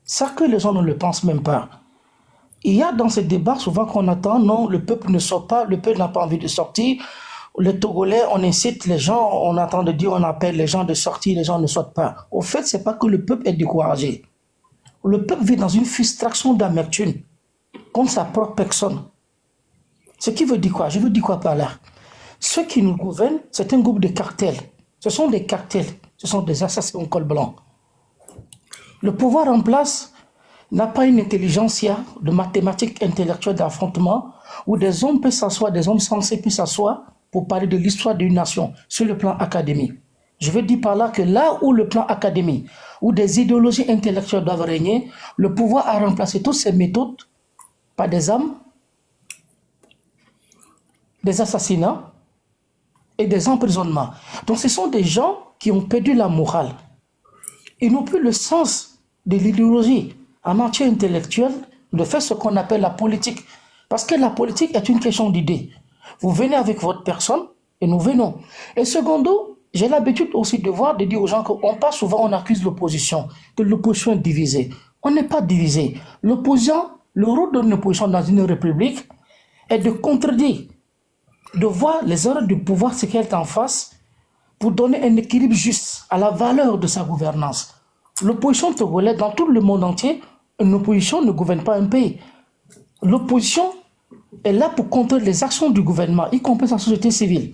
Ça que les gens ne le pensent même pas. Il y a dans ces débats souvent qu'on attend, non, le peuple ne sort pas, le peuple n'a pas envie de sortir. Les Togolais, on incite les gens, on attend de dire, on appelle les gens de sortir, les gens ne sortent pas. Au fait, c'est pas que le peuple est découragé. Le peuple vit dans une frustration d'amertume contre sa propre personne. Ce qui veut dire quoi? Je veux dire quoi par là? Ceux qui nous gouvernent, c'est un groupe de cartels. Ce sont des cartels, ce sont des assassins au col blanc. Le pouvoir en place n'a pas une intelligentsia de mathématiques intellectuelles d'affrontement où des hommes peuvent s'asseoir, des hommes sensés peuvent s'asseoir pour parler de l'histoire d'une nation sur le plan académique. Je veux dire par là que là où le plan académique, où des idéologies intellectuelles doivent régner, le pouvoir a remplacé toutes ces méthodes par des armes, des assassinats et des emprisonnements. Donc ce sont des gens qui ont perdu la morale. Ils n'ont plus le sens de l'idéologie en matière intellectuelle de faire ce qu'on appelle la politique. Parce que la politique est une question d'idées. Vous venez avec votre personne et nous venons. Et secondo, j'ai l'habitude aussi de dire aux gens qu'on passe souvent, on accuse l'opposition, que l'opposition est divisée. On n'est pas divisé. L'opposition, le rôle de l'opposition dans une république est de contredire, de voir les erreurs du pouvoir, ce qu'elle est en face, pour donner un équilibre juste à la valeur de sa gouvernance. L'opposition togolaise, dans tout le monde entier, une opposition ne gouverne pas un pays. L'opposition est là pour contrer les actions du gouvernement, y compris sa société civile.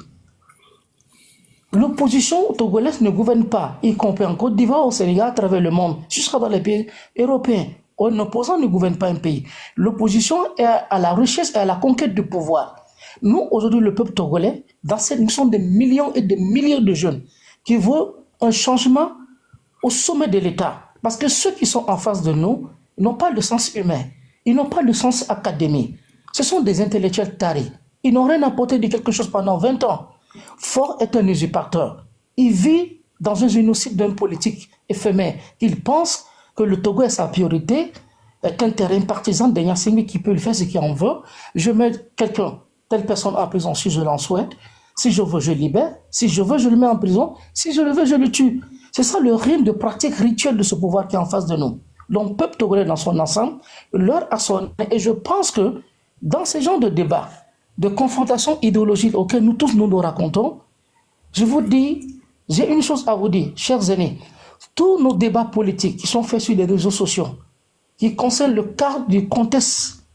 L'opposition togolaise ne gouverne pas, y compris en Côte d'Ivoire, au Sénégal, à travers le monde, jusqu'à dans les pays européens. Un opposant ne gouverne pas un pays. L'opposition est à la richesse et à la conquête du pouvoir. Nous, aujourd'hui, le peuple togolais, nous sommes des millions et des milliers de jeunes qui veulent un changement au sommet de l'État. Parce que ceux qui sont en face de nous n'ont pas le sens humain, ils n'ont pas le sens académique. Ce sont des intellectuels taris. Ils n'ont rien apporté de quelque chose pendant 20 ans. Fort est un usurpateur. Il vit dans un génocide d'un politique éphémère, qu'il pense que le Togo est sa priorité, est un terrain partisan de Yassimi qui peut le faire ce qu'il en veut. Je mets quelqu'un, telle personne en prison si je l'en souhaite. Si je veux, je libère. Si je veux, je le mets en prison. Si je le veux, je le tue. C'est ça le rime de pratique rituelle de ce pouvoir qui est en face de nous. Donc, le peuple togolais dans son ensemble, leur a sonné. Et je pense que dans ces genres de débats, de confrontations idéologiques auxquelles nous tous nous racontons, je vous dis, j'ai une chose à vous dire, chers aînés. Tous nos débats politiques qui sont faits sur les réseaux sociaux, qui concernent le cadre du contexte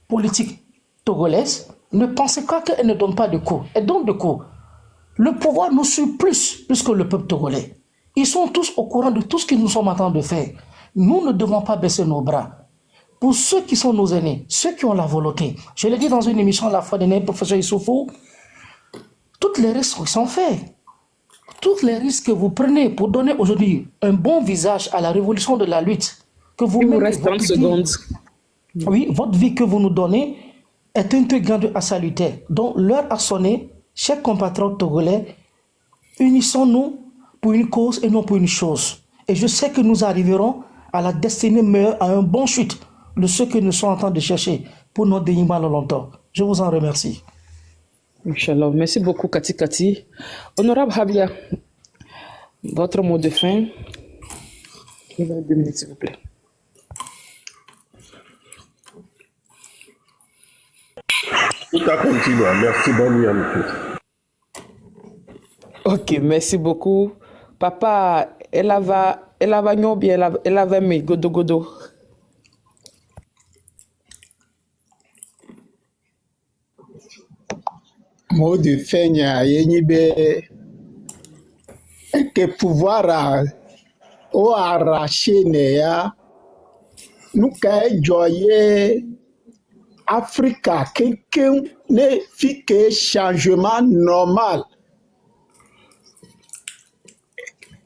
politique togolais, ne pensez pas qu'elle ne donne pas de cours. Elle donne de cours. Le pouvoir nous suit plus que le peuple togolais. Ils sont tous au courant de tout ce que nous sommes en train de faire. Nous ne devons pas baisser nos bras. Pour ceux qui sont nos aînés, ceux qui ont la volonté, je l'ai dit dans une émission à la fois dernière, professeur Issoufou, toutes les risques sont faits. Tous les risques que vous prenez pour donner aujourd'hui un bon visage à la révolution de la lutte, que vous Il vous reste 30 secondes. Oui, votre vie que vous nous donnez est un truc grand à salutaire. Donc, l'heure a sonné, chers compatriotes togolais, unissons-nous pour une cause et non pour une chose. Et je sais que nous arriverons à la destinée meilleure, à un bon chute de ceux que nous sommes en train de chercher pour notre dénigement longtemps. Je vous en remercie. Inch'Allah. Merci beaucoup, Kati Kati. Honorable Habia, votre mot de fin. Il va 2 minutes, s'il vous plaît. Tout à continuer. Merci, bonne nuit à nous tous. Ok, merci beaucoup. Papa, elle avait mis godo. Mot de fin, que pouvoir au arracher nous joyeux Africa quelqu'un ne fit que changement normal.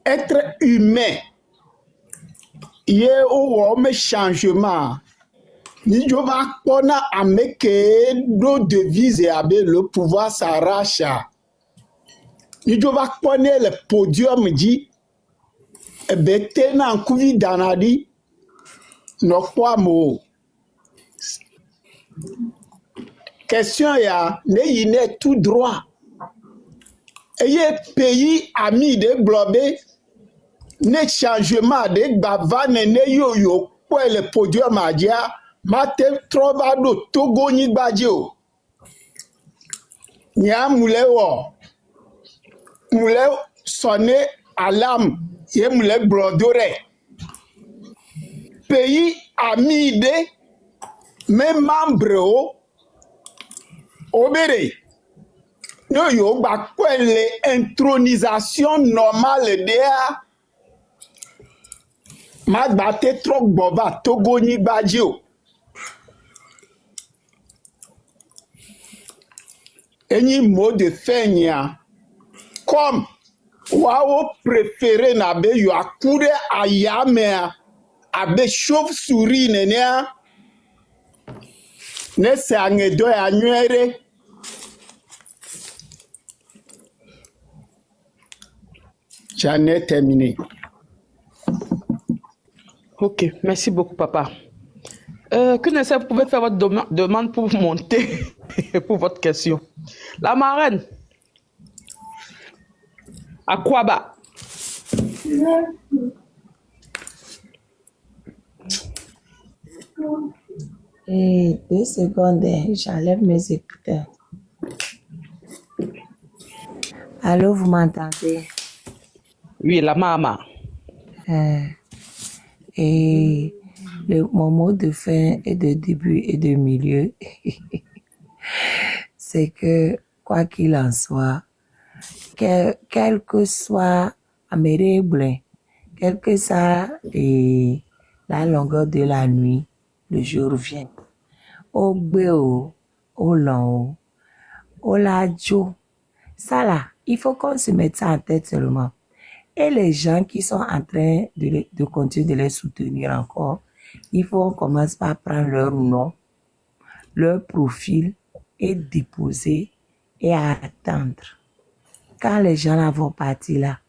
Être humain, il y a un changement. Ni jo va kona ameke do devise abe le pouvoir s'arrache. Ni jo va kona le podium dit ebete na nkuvi danadi no kwa mo. Question ya ne yine tout droit. Eye pays ami de globé ne changement de bavane ne yo pour le podium adia. Mate trovado Togo ni badjo. Nya mule sonne alarme ye mule brodore. Pays ami de mes membres obéré. Yo ba kwele intronisation normale de ma bate trop bova Togo ni badjo. Any mot de fin comme wao préféré n'abe yo akure ayame abe chauve-souris nenia ne se angedo anywere. J'en ai terminé. Ok, merci beaucoup, papa. Que vous pouvez faire votre demande pour monter pour votre question. La marraine. Akwaba. Et 2 secondes, j'enlève mes écouteurs. Allô, vous m'entendez? Oui, la maman. Et mon mot de fin et de début et de milieu, c'est que, quoi qu'il en soit, quel que soit mes règles, quelle que soit la longueur de la nuit, le jour vient. Au béo, au long, au ladjo. Ça là, il faut qu'on se mette ça en tête seulement. Et les gens qui sont en train de continuer de les soutenir encore, il faut qu'on commence par prendre leur nom, leur profil et déposer et attendre. Quand les gens là vont partir là,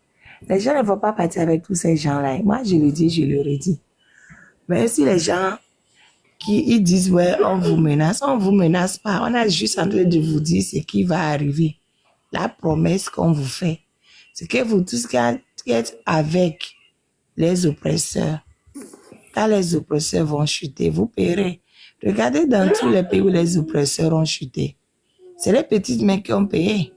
Les gens ne vont pas partir avec tous ces gens-là. Moi, je le dis, je le redis. Mais si les gens ils disent, ouais, on vous menace pas. On a juste en train de vous dire ce qui va arriver. La promesse qu'on vous fait. C'est que vous tous qui êtes avec les oppresseurs, quand les oppresseurs vont chuter, vous paierez. Regardez dans tous les pays où les oppresseurs ont chuté. C'est les petites mains qui ont payé.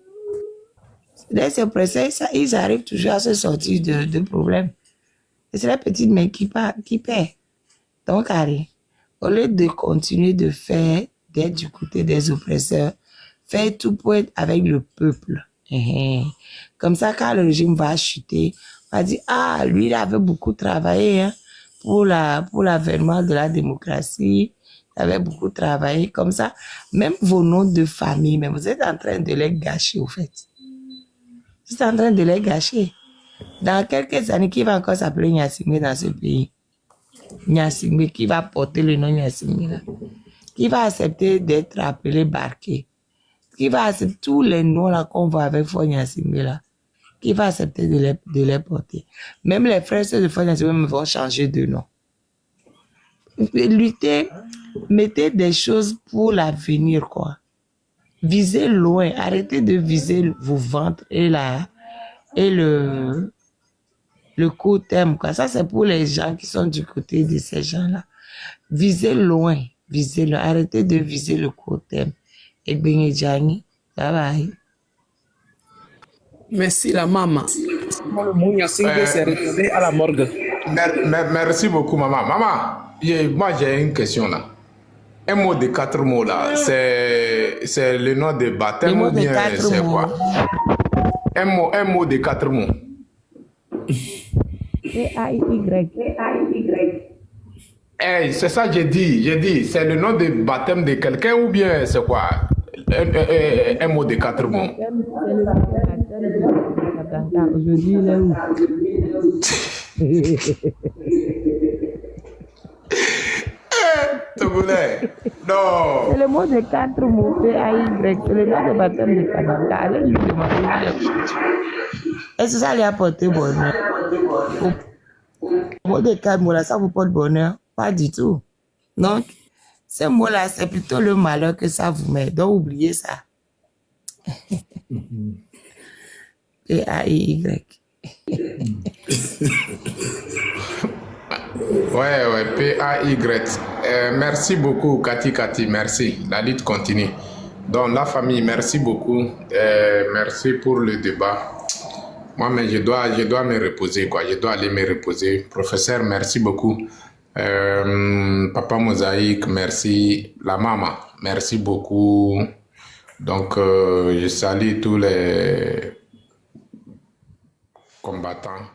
Les oppresseurs, ils arrivent toujours à se sortir de problèmes. Et c'est les petites mains qui paient. Donc, allez, au lieu de continuer d'être du côté des oppresseurs, faites tout pour être avec le peuple. Comme ça, quand le régime va chuter, on va dire, ah, lui, il avait beaucoup travaillé pour l'avènement de la démocratie. Il avait beaucoup travaillé. Comme ça, même vos noms de famille, mais vous êtes en train de les gâcher, au fait. Vous êtes en train de les gâcher. Dans quelques années, qui va encore s'appeler Gnassingbé dans ce pays? Gnassingbé, qui va porter le nom Gnassingbé là? Qui va accepter d'être appelé Barké? Qui va accepter tous les noms là qu'on voit avec Fort Gnassingbé là? Qui va accepter de les porter? Même les frères de Fort Gnassingbé vont changer de nom. Luttez, mettez des choses pour l'avenir, quoi. Visez loin, arrêtez de viser vos ventres et le court terme, quoi. Ça, c'est pour les gens qui sont du côté de ces gens-là. Visez loin, arrêtez de viser le court terme. Et Benye Djani, bye bye. Merci la maman. Le mot Gnassingbé s'est retrouvé à la morgue. Merci beaucoup, maman. Maman, moi j'ai une question là. Un mot de 4 mots là, c'est le nom de baptême ou bien c'est quoi? Un mot de 4 mots. P-A-Y. Hey, c'est ça que j'ai dit, c'est le nom de baptême de quelqu'un ou bien c'est quoi? Un mot de 4 mots. Aujourd'hui, il est où? Togolais, non. C'est le mot de 4 mots, P-A-Y. C'est le nom de baptême de Kananga. Allez lui demander. Est-ce que ça lui a porté bonheur? Le mot de 4 mots là, ça vous porte bonheur? Pas du tout. Donc, ce mot-là, c'est plutôt le malheur que ça vous met. Donc, oubliez ça. P-A-Y. Ouais, P-A-Y. Merci beaucoup, Cathy, merci. La lutte continue. Donc, la famille, merci beaucoup. Merci pour le débat. Moi, mais je dois me reposer, quoi. Je dois aller me reposer. Professeur, merci beaucoup. Papa Mosaïque, merci. La maman, merci beaucoup. Donc, je salue tous les combattants.